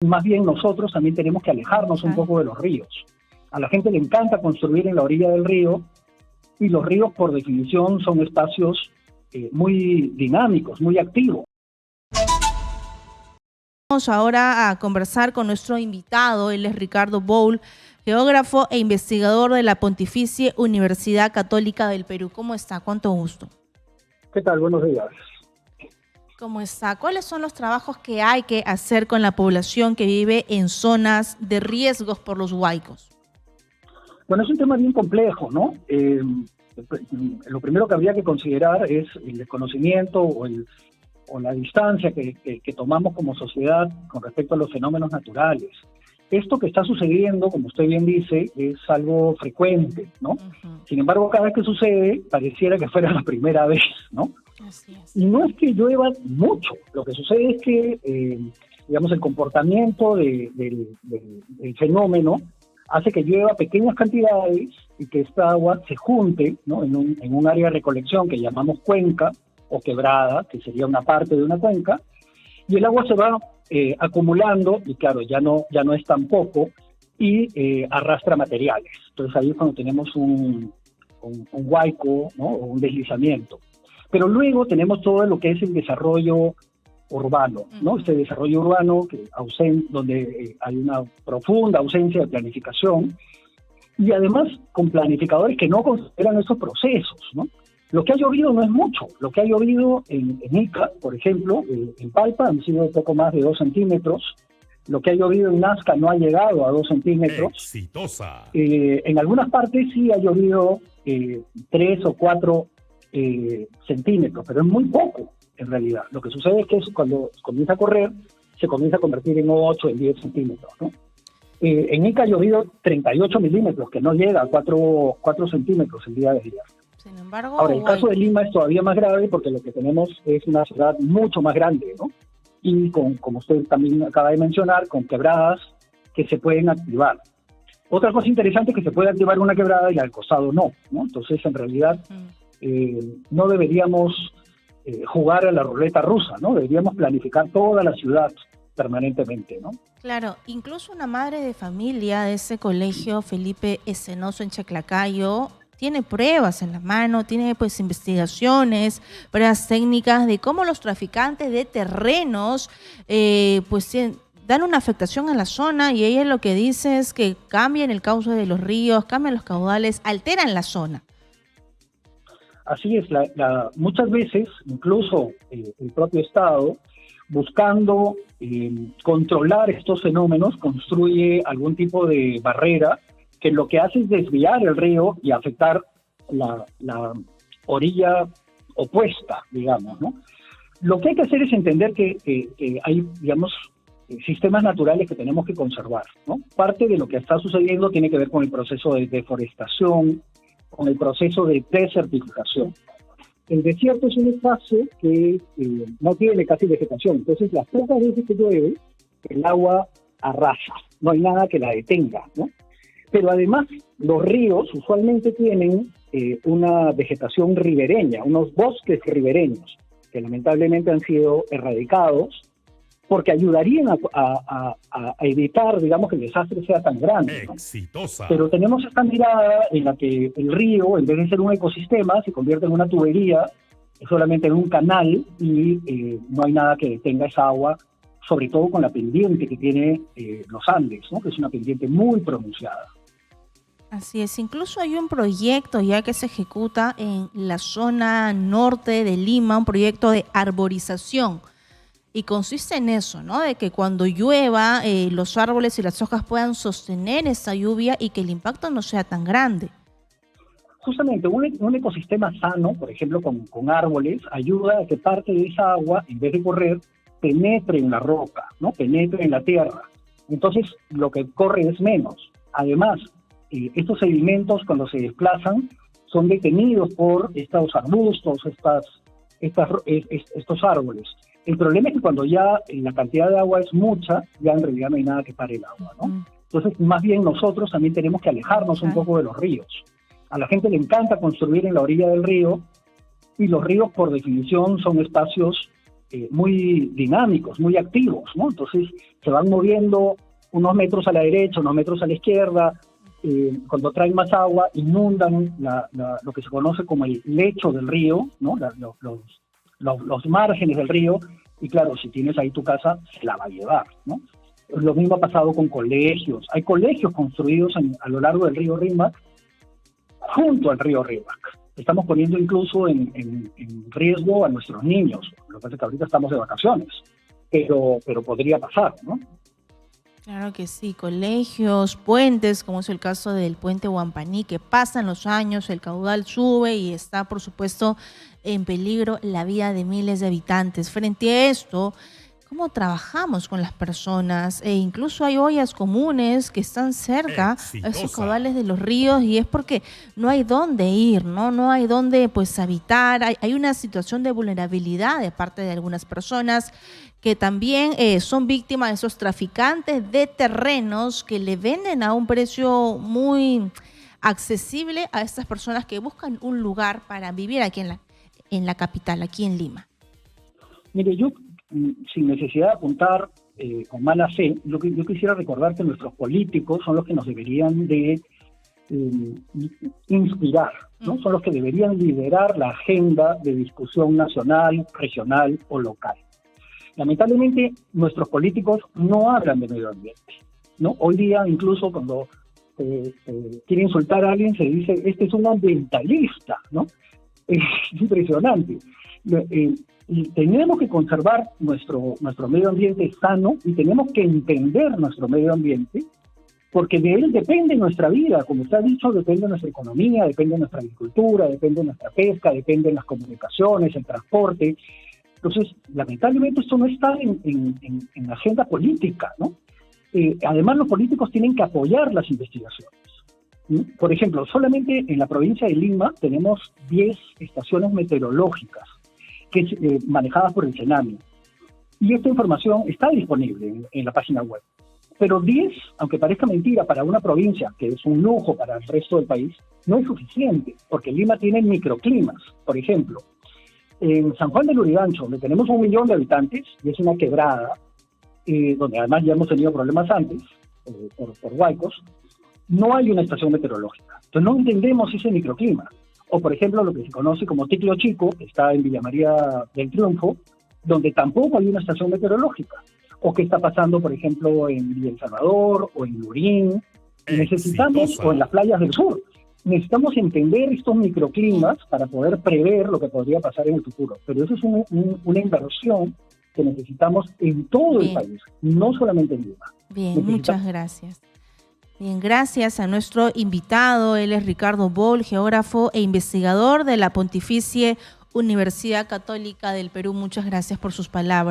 Más bien nosotros también tenemos que alejarnos un poco de los ríos. A la gente le encanta construir en la orilla del río, y los ríos por definición son espacios muy dinámicos, muy activos. Vamos ahora a conversar con nuestro invitado. Él es Ricardo Boul, geógrafo e investigador de la Pontificia Universidad Católica del Perú. ¿Cómo está? Cuánto gusto. ¿Qué tal? Buenos días. ¿Cómo está? ¿Cuáles son los trabajos que hay que hacer con la población que vive en zonas de riesgos por los huaicos? Bueno, es un tema bien complejo, ¿no? Lo primero que habría que considerar es el desconocimiento o la distancia que tomamos como sociedad con respecto a los fenómenos naturales. Esto que está sucediendo, como usted bien dice, es algo frecuente, ¿no? Sin embargo, cada vez que sucede, pareciera que fuera la primera vez, ¿no? Así es. Y no es que llueva mucho, lo que sucede es que, digamos, el comportamiento del fenómeno hace que llueva pequeñas cantidades y que esta agua se junte, ¿no? en un área de recolección que llamamos cuenca o quebrada, que sería una parte de una cuenca, y el agua se va acumulando, y claro, ya no es tan poco, y arrastra materiales. Entonces ahí es cuando tenemos un huaico, ¿no? O un deslizamiento. Pero luego tenemos todo lo que es el desarrollo urbano, ¿no? Este desarrollo urbano donde hay una profunda ausencia de planificación, y además con planificadores que no consideran esos procesos, ¿no? Lo que ha llovido no es mucho. Lo que ha llovido en Ica, por ejemplo, en Palpa, han sido poco más de 2 centímetros. Lo que ha llovido en Nazca no ha llegado a 2 centímetros. Exitosa. En algunas partes sí ha llovido 3 o 4 centímetros, pero es muy poco en realidad. Lo que sucede es que cuando comienza a correr, se comienza a convertir en 8, en 10 centímetros, ¿no? En Ica ha llovido 38 milímetros, que no llega a 4 centímetros el día de ayer. Sin embargo, ahora, el caso de Lima es todavía más grave porque lo que tenemos es una ciudad mucho más grande, ¿no? Y como usted también acaba de mencionar, con quebradas que se pueden activar. Otra cosa interesante es que se puede activar una quebrada y al costado no, ¿no? Entonces, en realidad, no deberíamos jugar a la ruleta rusa, ¿no? Deberíamos planificar toda la ciudad permanentemente, ¿no? Claro, incluso una madre de familia de ese colegio, Felipe Escenoso en Chaclacayo, tiene pruebas en la mano, tiene pues investigaciones, pruebas técnicas de cómo los traficantes de terrenos dan una afectación a la zona, y ella lo que dice es que cambian el cauce de los ríos, cambian los caudales, alteran la zona. Así es, muchas veces, incluso el propio Estado, buscando controlar estos fenómenos, construye algún tipo de barrera que lo que hace es desviar el río y afectar la orilla opuesta, digamos, ¿no? Lo que hay que hacer es entender que hay, digamos, sistemas naturales que tenemos que conservar, ¿no? Parte de lo que está sucediendo tiene que ver con el proceso de deforestación, con el proceso de desertificación. El desierto es un espacio que no tiene casi vegetación, entonces las pocas veces que llueve, el agua arrasa, no hay nada que la detenga, ¿no? Pero además los ríos usualmente tienen una vegetación ribereña, unos bosques ribereños, que lamentablemente han sido erradicados, porque ayudarían a evitar, digamos, que el desastre sea tan grande, ¿no? Exitosa. Pero tenemos esta mirada en la que el río, en vez de ser un ecosistema, se convierte en una tubería, solamente en un canal, y no hay nada que detenga esa agua, sobre todo con la pendiente que tiene los Andes, ¿no? Que es una pendiente muy pronunciada. Así es, incluso hay un proyecto ya que se ejecuta en la zona norte de Lima, un proyecto de arborización. Y consiste en eso, ¿no? De que cuando llueva, los árboles y las hojas puedan sostener esa lluvia y que el impacto no sea tan grande. Justamente, un ecosistema sano, por ejemplo, con árboles, ayuda a que parte de esa agua, en vez de correr, penetre en la roca, ¿no? Penetre en la tierra. Entonces, lo que corre es menos. Además, estos sedimentos, cuando se desplazan, son detenidos por estos arbustos, estos árboles. El problema es que cuando ya la cantidad de agua es mucha, ya en realidad no hay nada que pare el agua, ¿no? Entonces, más bien nosotros también tenemos que alejarnos un poco de los ríos. A la gente le encanta construir en la orilla del río, y los ríos por definición son espacios muy dinámicos, muy activos, ¿no? Entonces se van moviendo unos metros a la derecha, unos metros a la izquierda. Cuando traen más agua, inundan lo que se conoce como el lecho del río, ¿no? Los márgenes del río, y claro, si tienes ahí tu casa, se la va a llevar, ¿no? Lo mismo ha pasado con colegios. Hay colegios construidos a lo largo del río Rímac, junto al río Rímac. Estamos poniendo incluso en riesgo a nuestros niños. Lo que pasa es que ahorita estamos de vacaciones, pero podría pasar, ¿no? Claro que sí, colegios, puentes, como es el caso del puente Huampaní, que pasan los años, el caudal sube y está, por supuesto, en peligro la vida de miles de habitantes. Frente a esto, ¿cómo trabajamos con las personas? Incluso hay ollas comunes que están cerca a esos caudales de los ríos y es porque no hay dónde ir, ¿no? No hay dónde, pues, habitar. Hay una situación de vulnerabilidad de parte de algunas personas que también son víctimas de esos traficantes de terrenos que le venden a un precio muy accesible a estas personas que buscan un lugar para vivir aquí en la capital, aquí en Lima. Mire, yo, sin necesidad de apuntar con mala fe, yo quisiera recordar que nuestros políticos son los que nos deberían de inspirar, ¿no? Son los que deberían liderar la agenda de discusión nacional, regional o local. Lamentablemente, nuestros políticos no hablan de medio ambiente, ¿no? Hoy día, incluso cuando quiere insultar a alguien, se dice, este es un ambientalista, ¿no? Es impresionante. Y tenemos que conservar nuestro medio ambiente sano y tenemos que entender nuestro medio ambiente, porque de él depende nuestra vida. Como usted ha dicho, depende nuestra economía, depende nuestra agricultura, depende nuestra pesca, dependen las comunicaciones, el transporte. Entonces, lamentablemente esto no está en la agenda política, ¿no? Además, los políticos tienen que apoyar las investigaciones. Por ejemplo, solamente en la provincia de Lima tenemos 10 estaciones meteorológicas manejadas por el Senami. Y esta información está disponible en la página web. Pero 10, aunque parezca mentira, para una provincia, que es un lujo para el resto del país, no es suficiente, porque Lima tiene microclimas. Por ejemplo, en San Juan del Lurigancho, donde tenemos 1 millón de habitantes, y es una quebrada, donde además ya hemos tenido problemas antes, por huaicos, no hay una estación meteorológica. Entonces no entendemos ese microclima. O, por ejemplo, lo que se conoce como Ticlo Chico, que está en Villa María del Triunfo, donde tampoco hay una estación meteorológica. O qué está pasando, por ejemplo, en Villa El Salvador o en Lurín. Necesitamos, o en las playas del sur. Necesitamos entender estos microclimas para poder prever lo que podría pasar en el futuro. Pero eso es una inversión que necesitamos en todo el país, no solamente en Lima. Bien, muchas gracias. Bien, gracias a nuestro invitado. Él es Ricardo Boll, geógrafo e investigador de la Pontificia Universidad Católica del Perú. Muchas gracias por sus palabras.